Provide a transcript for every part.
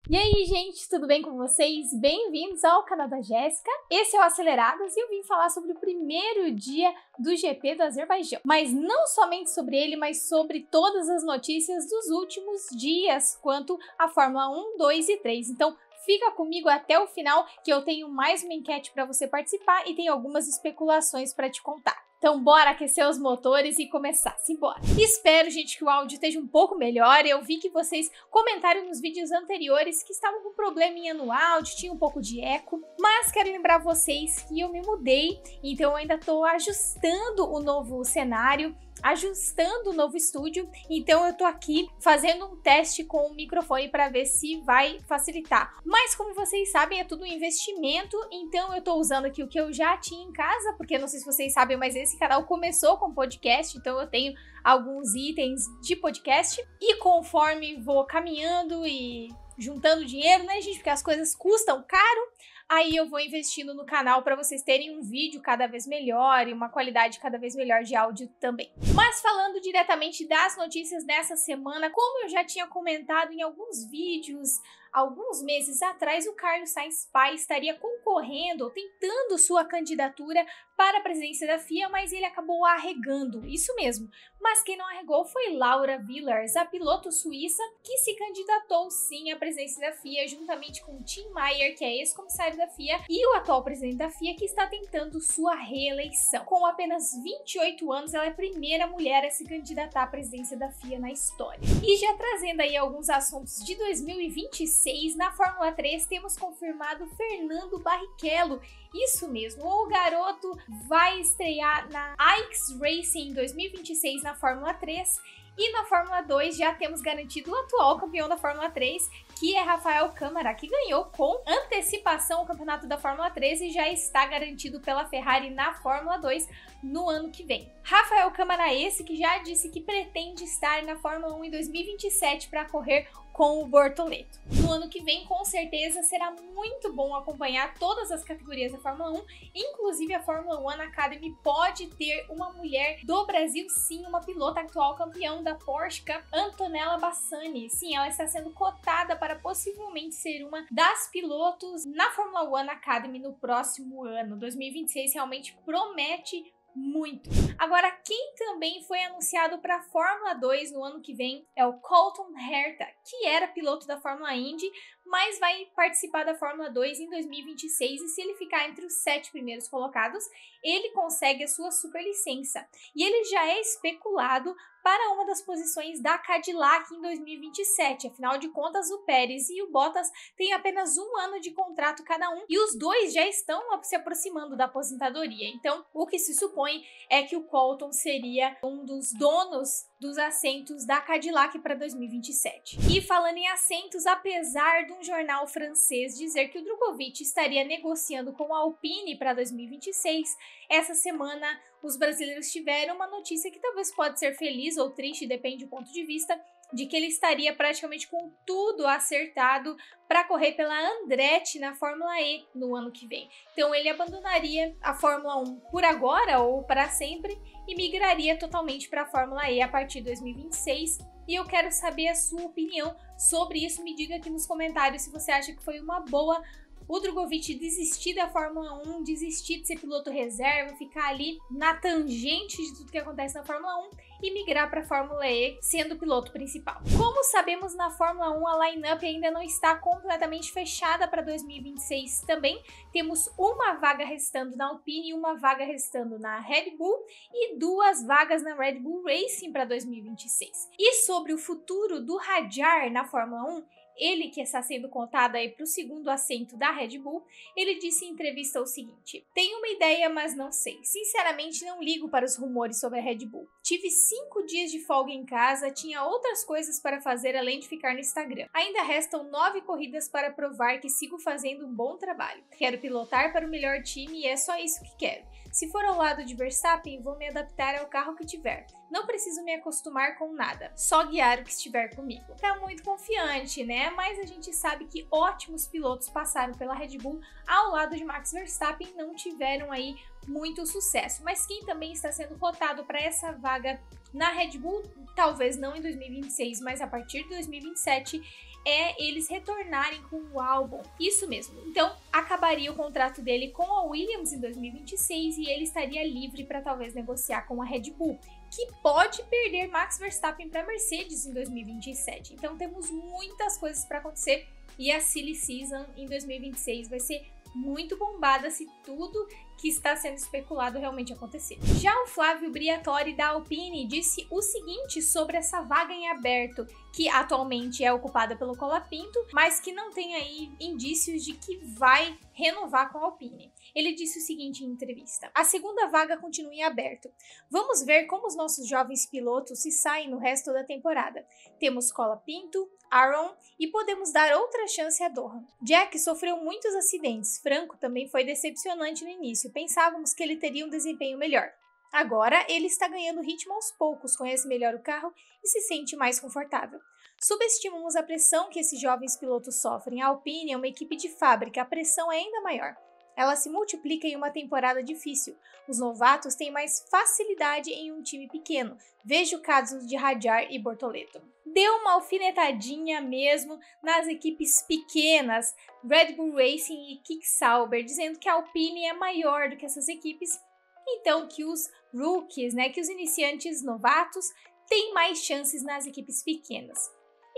E aí, gente, tudo bem com vocês? Bem-vindos ao canal da Jéssica. Esse é o Aceleradas e eu vim falar sobre o primeiro dia do GP do Azerbaijão. Mas não somente sobre ele, mas sobre todas as notícias dos últimos dias quanto à Fórmula 1, 2 e 3. Então, fica comigo até o final que eu tenho mais uma enquete para você participar e tem algumas especulações para te contar. Então bora aquecer os motores e começar, simbora! Espero, gente, que o áudio esteja um pouco melhor. Eu vi que vocês comentaram nos vídeos anteriores que estavam com probleminha no áudio, tinha um pouco de eco, mas quero lembrar vocês que eu me mudei, então eu ainda tô ajustando o novo cenário, ajustando o novo estúdio, então eu tô aqui fazendo um teste com o microfone para ver se vai facilitar. Mas como vocês sabem, é tudo um investimento, então eu tô usando aqui o que eu já tinha em casa, porque não sei se vocês sabem, mas esse canal começou com podcast, então eu tenho alguns itens de podcast, e conforme vou caminhando e juntando dinheiro, né, gente, porque as coisas custam caro, aí eu vou investindo no canal para vocês terem um vídeo cada vez melhor e uma qualidade cada vez melhor de áudio também. Mas falando diretamente das notícias dessa semana, como eu já tinha comentado em alguns vídeos, alguns meses atrás, o Carlos Sainz pai estaria concorrendo ou tentando sua candidatura para a presidência da FIA, mas ele acabou arregando, isso mesmo. Mas quem não arregou foi Laura Villars, a piloto suíça, que se candidatou sim à presidência da FIA, juntamente com Tim Mayer, que é ex-comissário da FIA, e o atual presidente da FIA, que está tentando sua reeleição. Com apenas 28 anos, ela é a primeira mulher a se candidatar à presidência da FIA na história. E já trazendo aí alguns assuntos de 2026, na Fórmula 3 temos confirmado Fernando Barrichello. Isso mesmo, o garoto vai estrear na Ice Racing em 2026 na Fórmula 3. E na Fórmula 2 já temos garantido o atual campeão da Fórmula 3, que é Rafael Câmara, que ganhou com antecipação o campeonato da Fórmula 3 e já está garantido pela Ferrari na Fórmula 2 no ano que vem. Rafael Câmara esse que já disse que pretende estar na Fórmula 1 em 2027 para correr com o Bortoleto. No ano que vem, com certeza, será muito bom acompanhar todas as categorias da Fórmula 1, inclusive a Fórmula 1 Academy pode ter uma mulher do Brasil, sim, uma pilota atual campeão da Porsche Cup, Antonella Bassani. Sim, ela está sendo cotada para possivelmente ser uma das pilotos na Fórmula 1 Academy no próximo ano. 2026 realmente promete muito. Agora, quem também foi anunciado para a Fórmula 2 no ano que vem é o Colton Herta, que era piloto da Fórmula Indy, mas vai participar da Fórmula 2 em 2026 e se ele ficar entre os 7 primeiros colocados, ele consegue a sua superlicença. E ele já é especulado para uma das posições da Cadillac em 2027. Afinal de contas, o Pérez e o Bottas têm apenas um ano de contrato cada um e os dois já estão se aproximando da aposentadoria. Então, o que se supõe é que o Colton seria um dos donos dos assentos da Cadillac para 2027. E falando em assentos, apesar de um jornal francês dizer que o Drogovic estaria negociando com a Alpine para 2026, essa semana os brasileiros tiveram uma notícia que talvez pode ser feliz ou triste, depende do ponto de vista, de que ele estaria praticamente com tudo acertado para correr pela Andretti na Fórmula E no ano que vem. Então ele abandonaria a Fórmula 1 por agora ou para sempre e migraria totalmente para a Fórmula E a partir de 2026. E eu quero saber a sua opinião sobre isso. Me diga aqui nos comentários se você acha que foi uma boa o Drogovic desistir da Fórmula 1, desistir de ser piloto reserva, ficar ali na tangente de tudo que acontece na Fórmula 1 e migrar para a Fórmula E sendo piloto principal. Como sabemos, na Fórmula 1 a line-up ainda não está completamente fechada para 2026 também. Temos uma vaga restando na Alpine e uma vaga restando na Red Bull e 2 vagas na Red Bull Racing para 2026. E sobre o futuro do Hadjar na Fórmula 1, ele que está sendo cotado aí para o segundo assento da Red Bull, ele disse em entrevista o seguinte: tenho uma ideia, mas não sei. Sinceramente, não ligo para os rumores sobre a Red Bull. Tive 5 dias de folga em casa, tinha outras coisas para fazer além de ficar no Instagram. Ainda restam 9 corridas para provar que sigo fazendo um bom trabalho. Quero pilotar para o melhor time e é só isso que quero. Se for ao lado de Verstappen, vou me adaptar ao carro que tiver. Não preciso me acostumar com nada, só guiar o que estiver comigo. Tá muito confiante, né? Mas a gente sabe que ótimos pilotos passaram pela Red Bull ao lado de Max Verstappen e não tiveram aí muito sucesso. Mas quem também está sendo cotado para essa vaga na Red Bull, talvez não em 2026, mas a partir de 2027, é eles retornarem com o álbum. Isso mesmo. Então, acabaria o contrato dele com a Williams em 2026 e ele estaria livre para talvez negociar com a Red Bull, que pode perder Max Verstappen para Mercedes em 2027. Então, temos muitas coisas para acontecer e a Silly Season em 2026 vai ser muito bombada se tudo que está sendo especulado realmente acontecer. Já o Flávio Briatore da Alpine disse o seguinte sobre essa vaga em aberto, que atualmente é ocupada pelo Colapinto, mas que não tem aí indícios de que vai renovar com a Alpine. Ele disse o seguinte em entrevista: a segunda vaga continua em aberto. Vamos ver como os nossos jovens pilotos se saem no resto da temporada. Temos Colapinto, Aaron e podemos dar outra chance a Dohan. Jack sofreu muitos acidentes. Franco também foi decepcionante no início. Pensávamos que ele teria um desempenho melhor. Agora ele está ganhando ritmo aos poucos, conhece melhor o carro e se sente mais confortável. Subestimamos a pressão que esses jovens pilotos sofrem. A Alpine é uma equipe de fábrica, a pressão é ainda maior. Ela se multiplica em uma temporada difícil. Os novatos têm mais facilidade em um time pequeno. Veja o caso de Hadjar e Bortoleto. Deu uma alfinetadinha mesmo nas equipes pequenas, Red Bull Racing e Kick Sauber, dizendo que a Alpine é maior do que essas equipes, então que os rookies, que os iniciantes novatos têm mais chances nas equipes pequenas.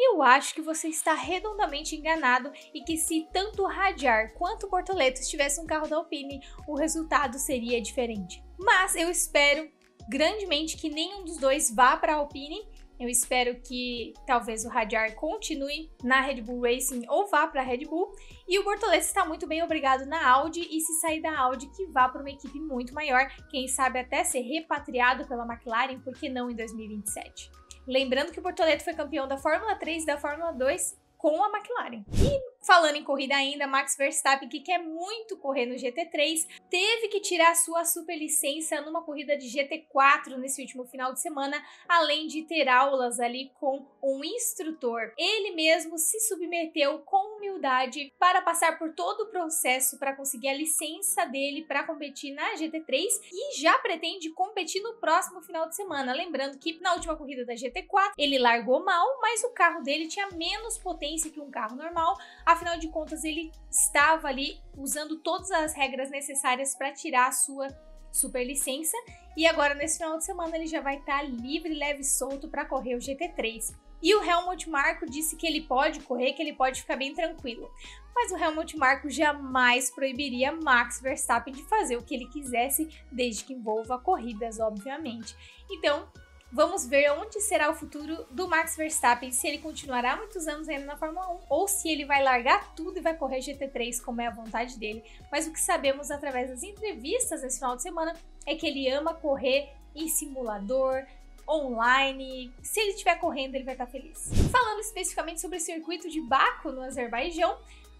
Eu acho que você está redondamente enganado e que se tanto Hadjar quanto Bortoleto estivessem um carro da Alpine, o resultado seria diferente. Mas eu espero grandemente que nenhum dos dois vá para a Alpine. Eu espero que talvez o Hadjar continue na Red Bull Racing ou vá para a Red Bull. E o Bortoleto está muito bem obrigado na Audi e se sair da Audi que vá para uma equipe muito maior, quem sabe até ser repatriado pela McLaren, por que não em 2027. Lembrando que o Bortoleto foi campeão da Fórmula 3 e da Fórmula 2 com a McLaren. E falando em corrida ainda, Max Verstappen, que quer muito correr no GT3, teve que tirar sua superlicença numa corrida de GT4 nesse último final de semana, além de ter aulas ali com um instrutor. Ele mesmo se submeteu com humildade para passar por todo o processo para conseguir a licença dele para competir na GT3 e já pretende competir no próximo final de semana. Lembrando que na última corrida da GT4 ele largou mal, mas o carro dele tinha menos potência que um carro normal, afinal de contas ele estava ali usando todas as regras necessárias para tirar a sua superlicença e agora nesse final de semana ele já vai estar livre, leve e solto para correr o GT3. E o Helmut Marko disse que ele pode correr, que ele pode ficar bem tranquilo. Mas o Helmut Marko jamais proibiria Max Verstappen de fazer o que ele quisesse, desde que envolva corridas, obviamente. Então, vamos ver onde será o futuro do Max Verstappen, se ele continuará muitos anos ainda na Fórmula 1 ou se ele vai largar tudo e vai correr GT3 como é a vontade dele. Mas o que sabemos através das entrevistas nesse final de semana é que ele ama correr em simulador, online. Se ele estiver correndo, ele vai estar feliz. Falando especificamente sobre o circuito de Baku no Azerbaijão,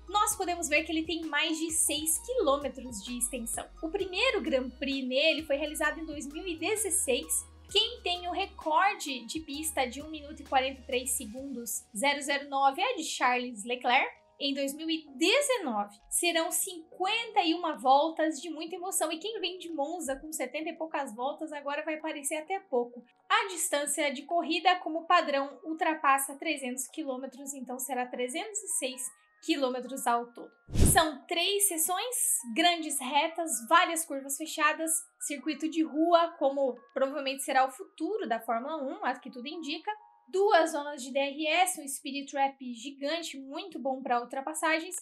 nós podemos ver que ele tem mais de 6 km de extensão. O primeiro Grand Prix nele foi realizado em 2016. Quem tem o recorde de pista de 1 minuto e 43 segundos 009 é de Charles Leclerc. Em 2019, serão 51 voltas de muita emoção. E quem vem de Monza com 70 e poucas voltas agora vai parecer até pouco. A distância de corrida, como padrão, ultrapassa 300 km, então será 306 quilômetros ao todo. São 3 sessões, grandes retas, várias curvas fechadas, circuito de rua, como provavelmente será o futuro da Fórmula 1, acho que tudo indica. 2 zonas de DRS, um speed trap gigante, muito bom para ultrapassagens.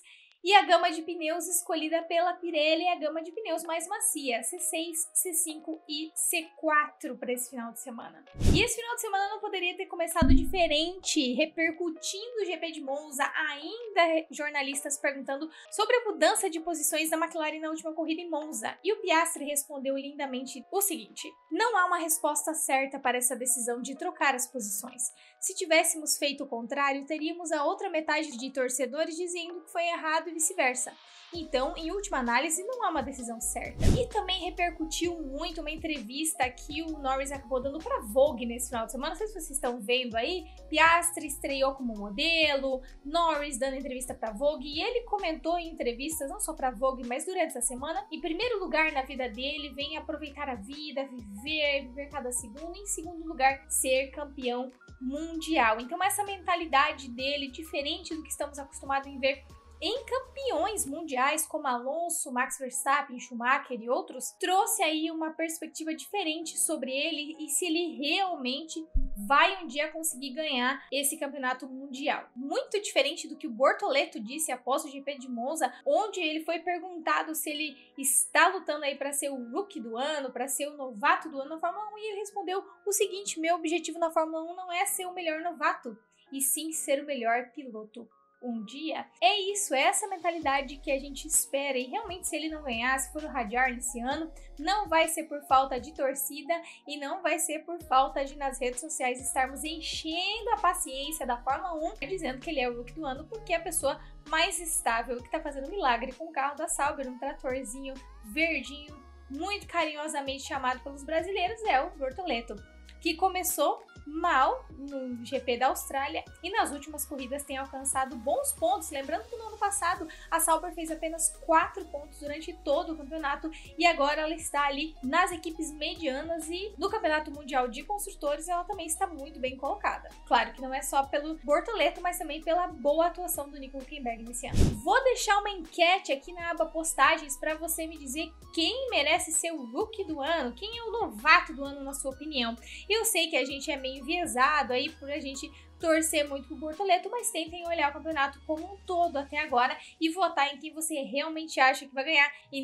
E a gama de pneus escolhida pela Pirelli é a gama de pneus mais macia, C6, C5 e C4 para esse final de semana. E esse final de semana não poderia ter começado diferente, repercutindo o GP de Monza, ainda jornalistas perguntando sobre a mudança de posições da McLaren na última corrida em Monza. E o Piastri respondeu lindamente o seguinte: não há uma resposta certa para essa decisão de trocar as posições. Se tivéssemos feito o contrário, teríamos a outra metade de torcedores dizendo que foi errado e vice-versa. Então, em última análise, não há uma decisão certa. E também repercutiu muito uma entrevista que o Norris acabou dando para Vogue nesse final de semana. Não sei se vocês estão vendo aí. Piastri estreou como modelo, Norris dando entrevista para Vogue, e ele comentou em entrevistas, não só para Vogue, mas durante essa semana, em primeiro lugar na vida dele, vem aproveitar a vida, viver cada segundo, e em segundo lugar, ser campeão mundial. Então essa mentalidade dele, diferente do que estamos acostumados em ver em campeões mundiais como Alonso, Max Verstappen, Schumacher e outros, trouxe aí uma perspectiva diferente sobre ele e se ele realmente vai um dia conseguir ganhar esse campeonato mundial. Muito diferente do que o Bortoleto disse após o GP de Monza, onde ele foi perguntado se ele está lutando aí para ser o rookie do ano, para ser o novato do ano na Fórmula 1, e ele respondeu o seguinte: meu objetivo na Fórmula 1 não é ser o melhor novato, e sim ser o melhor piloto um dia. É isso, é essa mentalidade que a gente espera, e realmente se ele não ganhar, se for o Hadjar nesse ano, não vai ser por falta de torcida e não vai ser por falta de nas redes sociais estarmos enchendo a paciência da Fórmula 1 dizendo que ele é o rookie do ano, porque é a pessoa mais estável que tá fazendo milagre com o carro da Sauber, um tratorzinho verdinho, muito carinhosamente chamado pelos brasileiros, é o Bortoleto, que começou mal no GP da Austrália e nas últimas corridas tem alcançado bons pontos. Lembrando que no ano passado a Sauber fez apenas 4 pontos durante todo o campeonato e agora ela está ali nas equipes medianas, e no Campeonato Mundial de Construtores ela também está muito bem colocada. Claro que não é só pelo Bortoleto, mas também pela boa atuação do Nico Hülkenberg nesse ano. Vou deixar uma enquete aqui na aba postagens para você me dizer quem merece ser o rookie do ano, quem é o novato do ano na sua opinião. Eu sei que a gente é meio enviesado aí por a gente torcer muito pro Bortoleto, mas tentem olhar o campeonato como um todo até agora e votar em quem você realmente acha que vai ganhar e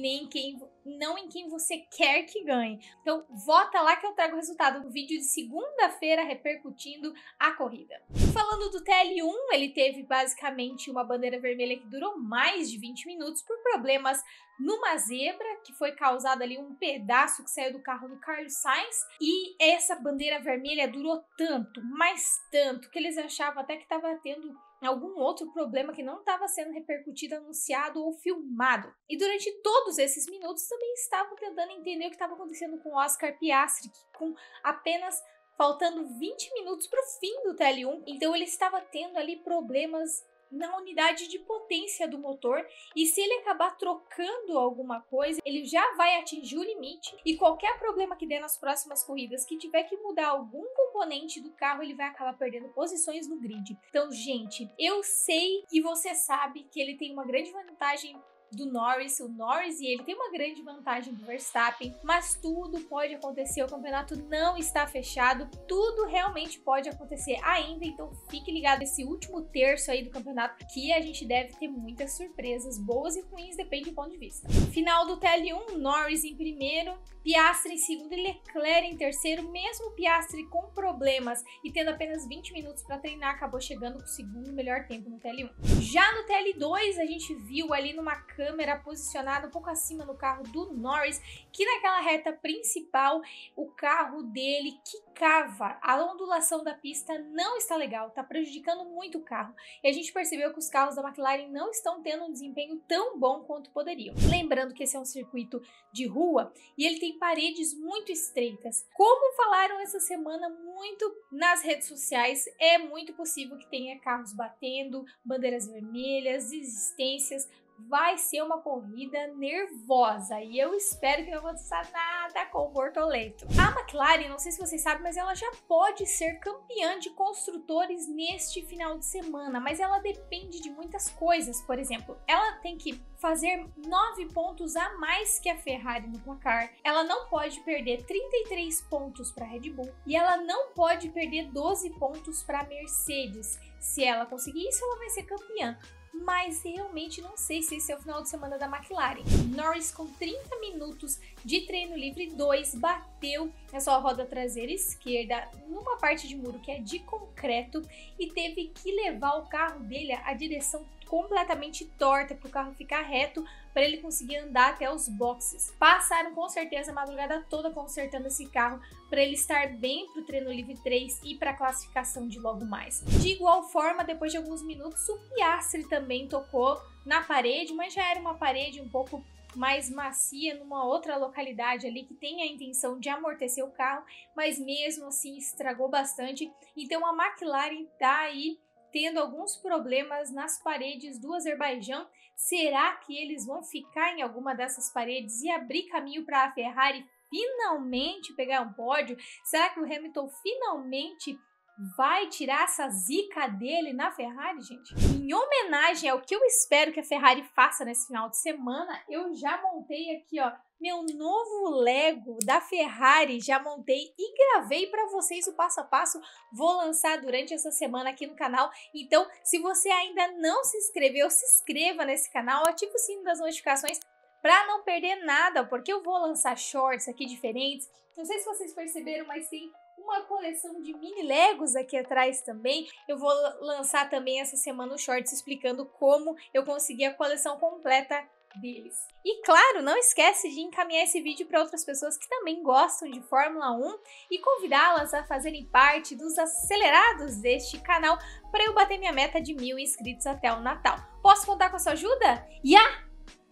não em quem você quer que ganhe. Então vota lá que eu trago o resultado do vídeo de segunda-feira repercutindo a corrida. Falando do TL1, ele teve basicamente uma bandeira vermelha que durou mais de 20 minutos por problemas numa zebra, que foi causado ali um pedaço que saiu do carro do Carlos Sainz, e essa bandeira vermelha durou tanto, mas tanto, que eles achavam até que estava tendo algum outro problema que não estava sendo repercutido, anunciado ou filmado. E durante todos esses minutos também estavam tentando entender o que estava acontecendo com o Oscar Piastri, que com apenas faltando 20 minutos para o fim do TL1, então ele estava tendo ali problemas na unidade de potência do motor, e se ele acabar trocando alguma coisa, ele já vai atingir o limite, e qualquer problema que der nas próximas corridas, que tiver que mudar algum componente do carro, ele vai acabar perdendo posições no grid. Então, gente, eu sei e você sabe que ele tem uma grande vantagem do Norris, o Norris e ele tem uma grande vantagem do Verstappen, mas tudo pode acontecer, o campeonato não está fechado, tudo realmente pode acontecer ainda, então fique ligado nesse último terço aí do campeonato, que a gente deve ter muitas surpresas, boas e ruins, depende do ponto de vista. Final do TL1, Norris em primeiro, Piastri em segundo e Leclerc em terceiro, mesmo Piastri com problemas e tendo apenas 20 minutos para treinar, acabou chegando com o segundo melhor tempo no TL1. Já no TL2, a gente viu ali numa câmera posicionada um pouco acima no carro do Norris, que naquela reta principal, o carro dele quicava. A ondulação da pista não está legal, está prejudicando muito o carro. E a gente percebeu que os carros da McLaren não estão tendo um desempenho tão bom quanto poderiam. Lembrando que esse é um circuito de rua e ele tem paredes muito estreitas. Como falaram essa semana muito nas redes sociais, é muito possível que tenha carros batendo, bandeiras vermelhas, desistências. Vai ser uma corrida nervosa e eu espero que não aconteça nada com o Bortoleto. A McLaren, não sei se vocês sabem, mas ela já pode ser campeã de construtores neste final de semana, mas ela depende de muitas coisas. Por exemplo, ela tem que fazer 9 pontos a mais que a Ferrari no placar, ela não pode perder 33 pontos para a Red Bull e ela não pode perder 12 pontos para a Mercedes. Se ela conseguir isso, ela vai ser campeã. Mas realmente não sei se esse é o final de semana da McLaren. Norris, com 30 minutos de treino livre 2, bateu na sua roda traseira esquerda numa parte de muro que é de concreto e teve que levar o carro dele a direção completamente torta para o carro ficar reto, para ele conseguir andar até os boxes. Passaram com certeza a madrugada toda consertando esse carro para ele estar bem para o treino livre 3 e para a classificação de logo mais. De igual forma, depois de alguns minutos, o Piastri também tocou na parede, mas já era uma parede um pouco mais macia numa outra localidade ali que tem a intenção de amortecer o carro, mas mesmo assim estragou bastante. Então a McLaren tá aí tendo alguns problemas nas paredes do Azerbaijão. Será que eles vão ficar em alguma dessas paredes e abrir caminho para a Ferrari finalmente pegar um pódio? Será que o Hamilton finalmente vai tirar essa zica dele na Ferrari, gente? Em homenagem ao que eu espero que a Ferrari faça nesse final de semana, eu já montei aqui, ó, meu novo Lego da Ferrari, já montei e gravei para vocês o passo a passo. Vou lançar durante essa semana aqui no canal. Então, se você ainda não se inscreveu, se inscreva nesse canal, ative o sino das notificações para não perder nada, porque eu vou lançar shorts aqui diferentes. Não sei se vocês perceberam, mas tem uma coleção de mini Legos aqui atrás também. Eu vou lançar também essa semana os shorts explicando como eu consegui a coleção completa deles. E claro, não esquece de encaminhar esse vídeo para outras pessoas que também gostam de Fórmula 1 e convidá-las a fazerem parte dos acelerados deste canal para eu bater minha meta de 1000 inscritos até o Natal. Posso contar com a sua ajuda?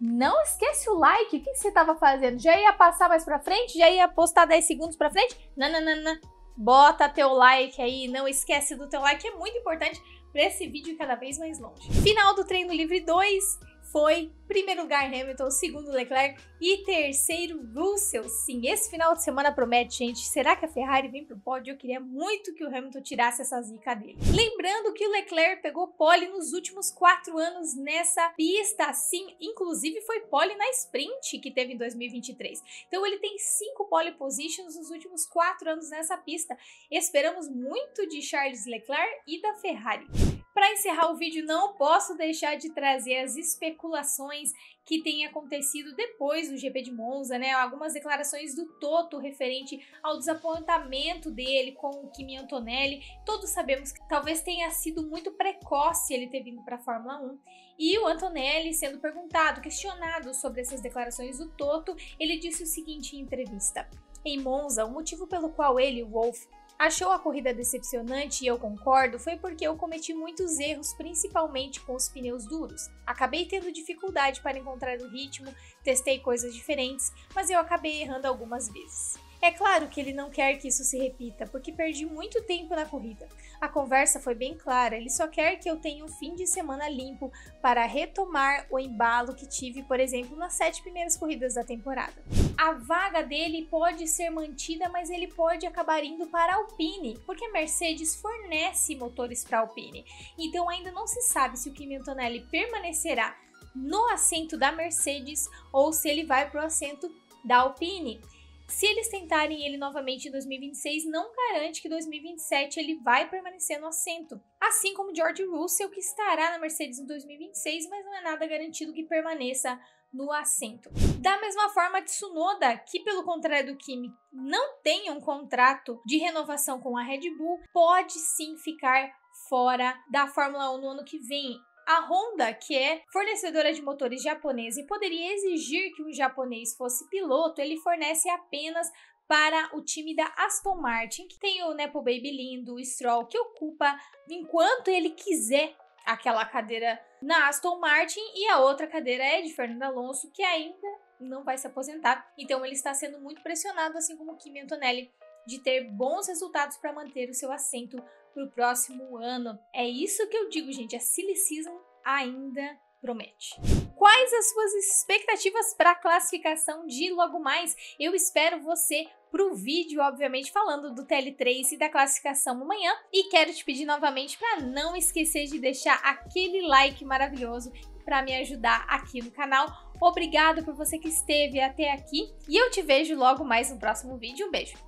Não esquece o like. O que você estava fazendo? Já ia passar mais pra frente? Já ia postar 10 segundos pra frente? Não. Bota teu like aí. Não esquece do teu like. É muito importante para esse vídeo ir cada vez mais longe. Final do treino livre 2 foi primeiro lugar Hamilton, segundo Leclerc e terceiro Russell. Sim, esse final de semana promete, gente. Será que a Ferrari vem pro pódio? Eu queria muito que o Hamilton tirasse essa zica dele. Lembrando que o Leclerc pegou pole nos últimos 4 anos nessa pista. Sim, inclusive foi pole na sprint que teve em 2023. Então ele tem 5 pole positions nos últimos 4 anos nessa pista. Esperamos muito de Charles Leclerc e da Ferrari. Para encerrar o vídeo, não posso deixar de trazer as especulações que têm acontecido depois do GP de Monza, né? Algumas declarações do Toto referente ao desapontamento dele com o Kimi Antonelli. Todos sabemos que talvez tenha sido muito precoce ele ter vindo para a Fórmula 1. E o Antonelli, sendo perguntado, questionado sobre essas declarações do Toto, ele disse o seguinte em entrevista: em Monza, o motivo pelo qual ele, o Wolff, achou a corrida decepcionante, e eu concordo, foi porque eu cometi muitos erros, principalmente com os pneus duros. Acabei tendo dificuldade para encontrar o ritmo, testei coisas diferentes, mas eu acabei errando algumas vezes. É claro que ele não quer que isso se repita, porque perdi muito tempo na corrida. A conversa foi bem clara, ele só quer que eu tenha um fim de semana limpo para retomar o embalo que tive, por exemplo, nas 7 primeiras corridas da temporada. A vaga dele pode ser mantida, mas ele pode acabar indo para a Alpine, porque a Mercedes fornece motores para a Alpine. Então ainda não se sabe se o Kimi Antonelli permanecerá no assento da Mercedes ou se ele vai para o assento da Alpine. Se eles tentarem ele novamente em 2026, não garante que em 2027 ele vai permanecer no assento. Assim como George Russell, que estará na Mercedes em 2026, mas não é nada garantido que permaneça no assento. Da mesma forma, Tsunoda, que pelo contrário do Kimi, não tem um contrato de renovação com a Red Bull, pode sim ficar fora da Fórmula 1 no ano que vem. A Honda, que é fornecedora de motores japonesa e poderia exigir que um japonês fosse piloto, ele fornece apenas para o time da Aston Martin, que tem o Nepo Baby lindo, o Stroll, que ocupa, enquanto ele quiser, aquela cadeira na Aston Martin, e a outra cadeira é de Fernando Alonso, que ainda não vai se aposentar. Então ele está sendo muito pressionado, assim como o Kimi Antonelli, de ter bons resultados para manter o seu assento para o próximo ano. É isso que eu digo, gente, a Silly Season ainda promete. Quais as suas expectativas para a classificação de logo mais? Eu espero você para o vídeo, obviamente, falando do TL3 e da classificação amanhã. E quero te pedir novamente para não esquecer de deixar aquele like maravilhoso para me ajudar aqui no canal. Obrigado por você que esteve até aqui e eu te vejo logo mais no próximo vídeo. Um beijo.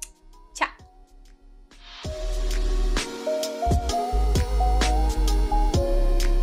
Tchau!